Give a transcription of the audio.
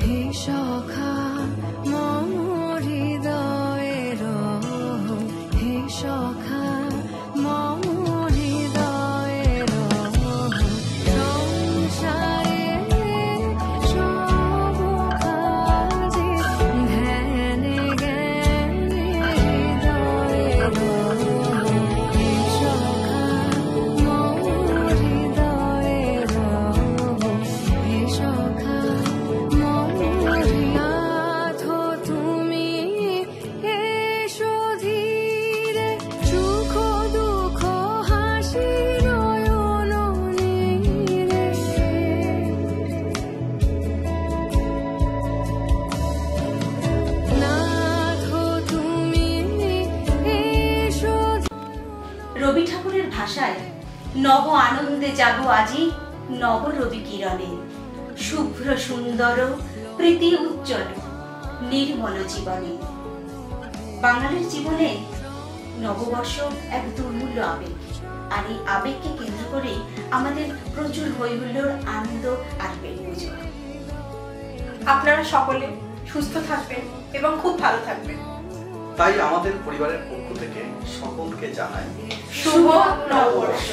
হে সখা মম হৃদয়ের, হে সখা মম হৃদয়ের, সংসারে সব কাজে ধ্যানে জ্ঞানে হৃদয়ের, হে সখা মম হৃদয়ের, হে সখা মম হৃদনাথ তুমি এসো ধীরে, সুখ দুঃখ হাসি নয়ন নীরে, নাথ তুমি এসো। রবি ঠাকুরের ভাষায় নব আনন্দে জাগো আজি নব রবি কিরণে, শুভ্র সুন্দর প্রীতি উজ্জ্বল নির্মল জীবনে। বাঙালির জীবনে নববর্ষ এক দুর্মূল্য আবেগ, আর এই আবেগকে কেন্দ্র করে আমাদের প্রচুর হৈহুল্লোড়, আনন্দ আর পেট পুজো। আপনারা সকলে সুস্থ থাকবেন এবং খুব ভালো থাকবেন। তাই আমাদের পরিবারের পক্ষ থেকে সকলকে জানাই শুভ নববর্ষ।